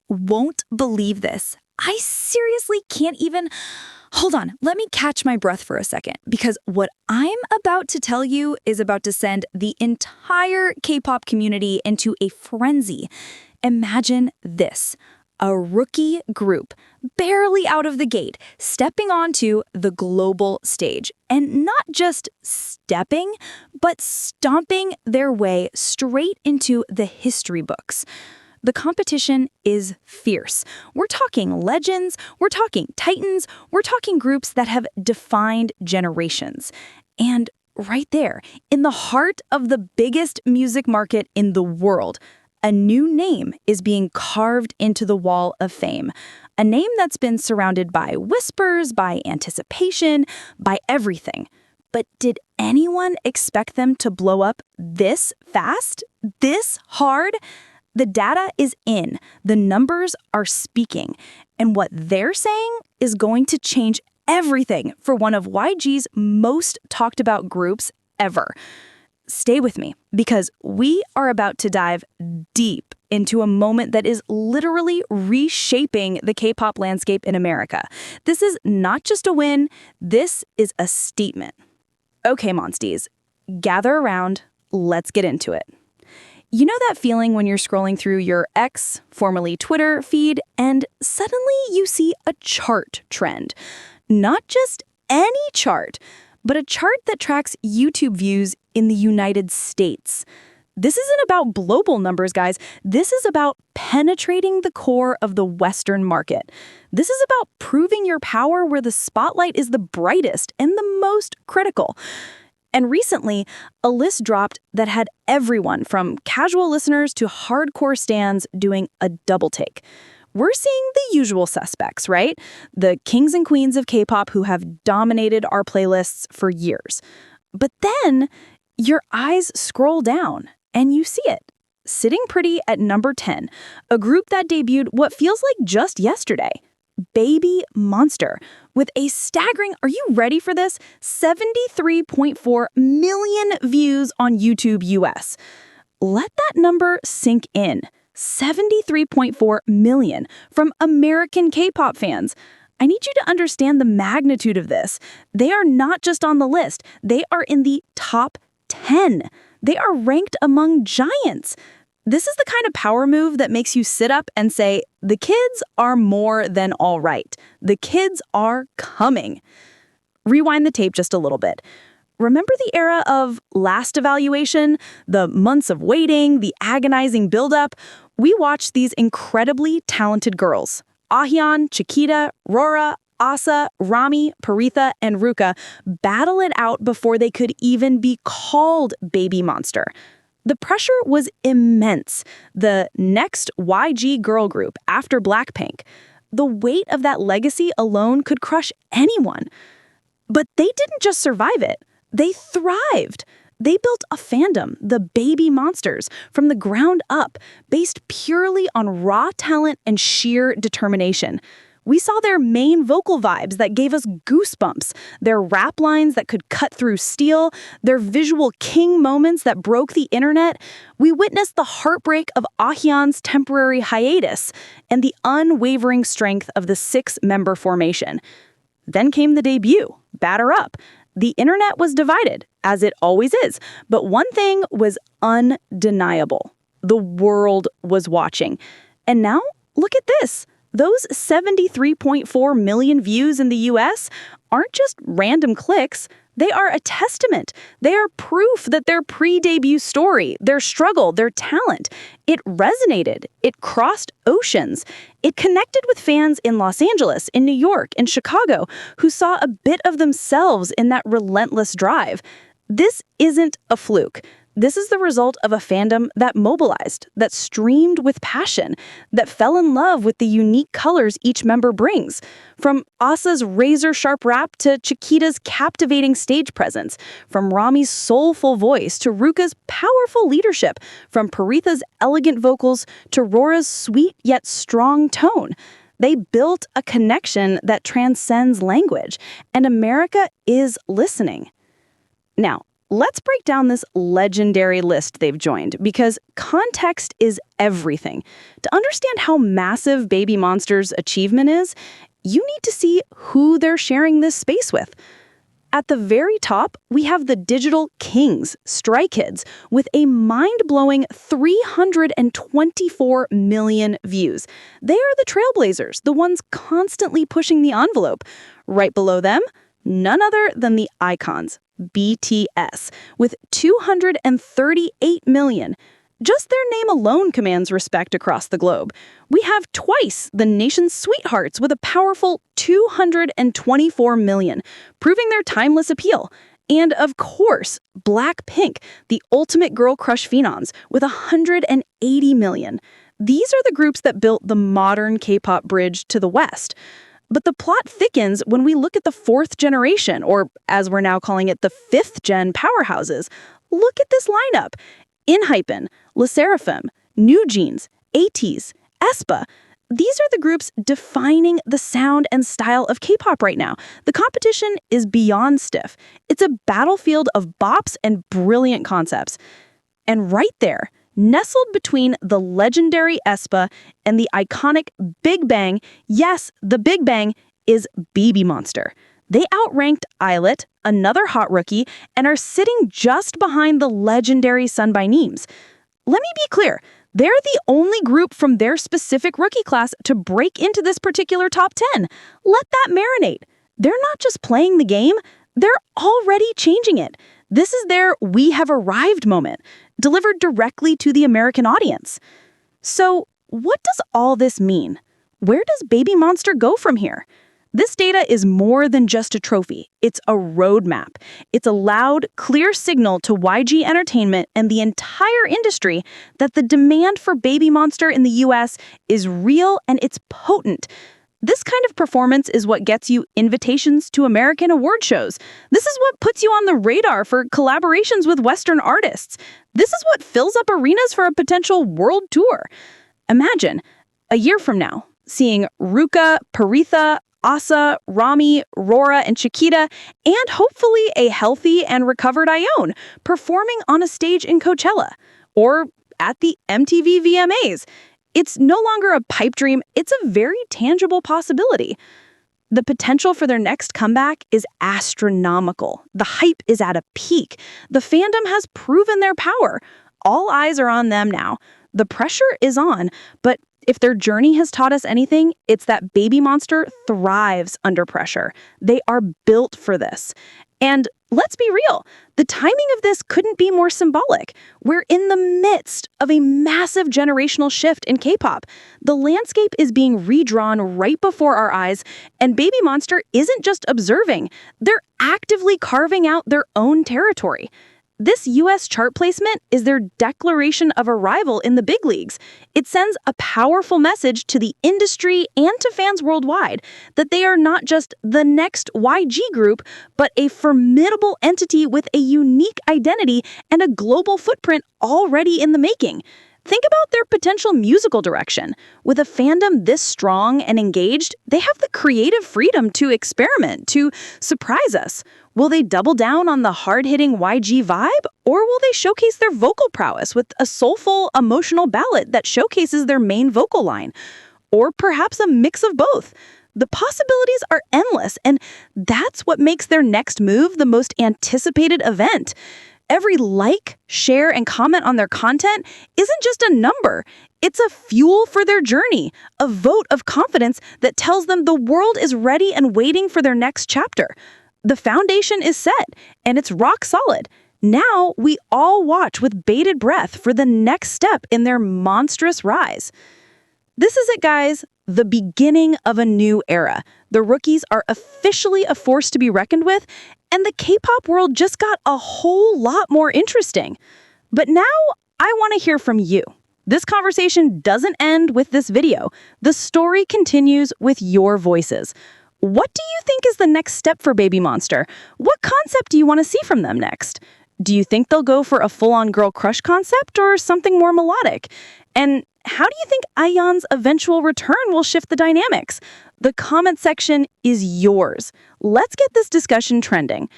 You won't believe this. I seriously can't even... Hold on, let me catch my breath for a second, because what I'm about to tell you is about to send the entire K-pop community into a frenzy. Imagine this. A rookie group, barely out of the gate, stepping onto the global stage. And not just stepping, but stomping their way straight into the history books. The competition is fierce. We're talking legends, we're talking titans, we're talking groups that have defined generations. And right there, in the heart of the biggest music market in the world, a new name is being carved into the wall of fame. A name that's been surrounded by whispers, by anticipation, by everything. But did anyone expect them to blow up this fast? This hard? The data is in. The numbers are speaking. And what they're saying is going to change everything for one of YG's most talked about groups ever. Stay with me, because we are about to dive deep into a moment that is literally reshaping the K-pop landscape in America. This is not just a win, this is a statement. Okay, Monsties, gather around, let's get into it. You know that feeling when you're scrolling through your X, formerly Twitter, feed, and suddenly you see a chart trend. Not just any chart, but a chart that tracks YouTube views in the United States. This isn't about global numbers, guys. This is about penetrating the core of the Western market. This is about proving your power where the spotlight is the brightest and the most critical. And recently, a list dropped that had everyone from casual listeners to hardcore stans doing a double take. We're seeing the usual suspects, right? The kings and queens of K-pop who have dominated our playlists for years. But then your eyes scroll down and you see it, sitting pretty at number 10, a group that debuted what feels like just yesterday. BABYMONSTER, with a staggering, are you ready for this? 73.4 million views on YouTube U.S. Let that number sink in. 73.4 million from American K-pop fans. I need you to understand the magnitude of this. They are not just on the list. They are in the top 10. They are ranked among giants. This is the kind of power move that makes you sit up and say, the kids are more than all right. The kids are coming. Rewind the tape just a little bit. Remember the era of last evaluation, the months of waiting, the agonizing buildup? We watched these incredibly talented girls, Ahyeon, Chiquita, Rora, Asa, Rami, Pharita, and Ruka, battle it out before they could even be called BABYMONSTER. The pressure was immense. The next YG girl group after BLACKPINK. The weight of that legacy alone could crush anyone. But they didn't just survive it. They thrived. They built a fandom, the BABYMONSTERs, from the ground up, based purely on raw talent and sheer determination. We saw their main vocal vibes that gave us goosebumps, their rap lines that could cut through steel, their visual king moments that broke the internet. We witnessed the heartbreak of Ahyeon's temporary hiatus and the unwavering strength of the 6-member formation. Then came the debut, Batter Up. The internet was divided, as it always is, but one thing was undeniable. The world was watching. And now, look at this. Those 73.4 million views in the U.S. aren't just random clicks. They are a testament. They are proof that their pre-debut story, their struggle, their talent, it resonated. It crossed oceans. It connected with fans in Los Angeles, in New York, in Chicago, who saw a bit of themselves in that relentless drive. This isn't a fluke. This is the result of a fandom that mobilized, that streamed with passion, that fell in love with the unique colors each member brings. From Asa's razor-sharp rap to Chiquita's captivating stage presence, from Rami's soulful voice to Ruka's powerful leadership, from Pharita's elegant vocals to Rora's sweet yet strong tone. They built a connection that transcends language, and America is listening. Now, Let's break down this legendary list they've joined, because context is everything. To understand how massive Baby Monster's achievement is, you need to see who they're sharing this space with. At the very top, we have the digital kings, Stray Kids, with a mind-blowing 324 million views. They are the trailblazers, the ones constantly pushing the envelope. Right below them, none other than the icons, BTS, with 238 million. Just their name alone commands respect across the globe. We have twice the nation's sweethearts with a powerful 224 million, proving their timeless appeal. And of course, BLACKPINK, the ultimate girl crush phenoms, with 180 million. These are the groups that built the modern K-pop bridge to the West. But the plot thickens when we look at the fourth generation, or as we're now calling it, the fifth-gen powerhouses. Look at this lineup. ENHYPEN, LE SSERAFIM, New Jeans, ATEEZ, aespa. These are the groups defining the sound and style of K-pop right now. The competition is beyond stiff. It's a battlefield of bops and brilliant concepts. And right there, nestled between the legendary aespa and the iconic Big Bang, yes, the Big Bang, is BABYMONSTER. They outranked Islet, another hot rookie, and are sitting just behind the legendary Sunby's. Let me be clear, they're the only group from their specific rookie class to break into this particular top 10. Let that marinate. They're not just playing the game, they're already changing it. This is their "we have arrived" moment, delivered directly to the American audience. So, what does all this mean? Where does BABYMONSTER go from here? This data is more than just a trophy. It's a roadmap. It's a loud, clear signal to YG Entertainment and the entire industry that the demand for BABYMONSTER in the U.S. is real and it's potent. This kind of performance is what gets you invitations to American award shows. This is what puts you on the radar for collaborations with Western artists. This is what fills up arenas for a potential world tour. Imagine, a year from now, seeing Ruka, Pharita, Asa, Rami, Rora, and Chiquita, and hopefully a healthy and recovered Ahyeon performing on a stage in Coachella or at the MTV VMAs. It's no longer a pipe dream, it's a very tangible possibility. The potential for their next comeback is astronomical. The hype is at a peak. The fandom has proven their power. All eyes are on them now. The pressure is on, but if their journey has taught us anything, it's that BABYMONSTER thrives under pressure. They are built for this. And let's be real, the timing of this couldn't be more symbolic. We're in the midst of a massive generational shift in K-pop. The landscape is being redrawn right before our eyes, and BABYMONSTER isn't just observing. They're actively carving out their own territory. This U.S. chart placement is their declaration of arrival in the big leagues. It sends a powerful message to the industry and to fans worldwide that they are not just the next YG group, but a formidable entity with a unique identity and a global footprint already in the making. Think about their potential musical direction. With a fandom this strong and engaged, they have the creative freedom to experiment, to surprise us. Will they double down on the hard-hitting YG vibe? Or will they showcase their vocal prowess with a soulful, emotional ballad that showcases their main vocal line? Or perhaps a mix of both? The possibilities are endless, and that's what makes their next move the most anticipated event. Every like, share, and comment on their content isn't just a number. It's a fuel for their journey, a vote of confidence that tells them the world is ready and waiting for their next chapter. The foundation is set, and it's rock solid. Now we all watch with bated breath for the next step in their monstrous rise. This is it, guys. The beginning of a new era. The rookies are officially a force to be reckoned with, and the K-pop world just got a whole lot more interesting. But now, I want to hear from you. This conversation doesn't end with this video. The story continues with your voices. What do you think is the next step for BABYMONSTER? What concept do you want to see from them next? Do you think they'll go for a full-on girl crush concept or something more melodic? And how do you think Ahyeon's eventual return will shift the dynamics? The comment section is yours. Let's get this discussion trending.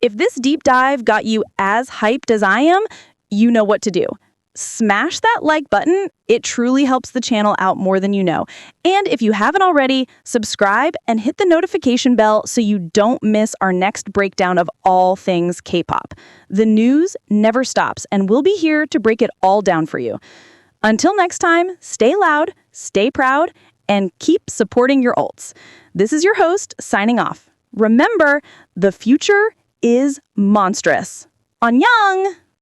If this deep dive got you as hyped as I am, you know what to do. Smash that like button. It truly helps the channel out more than you know. And if you haven't already, subscribe and hit the notification bell so you don't miss our next breakdown of all things K-pop. The news never stops, and we'll be here to break it all down for you. Until next time, stay loud, stay proud, and keep supporting your ults. This is your host, signing off. Remember, the future is monstrous. Annyeong!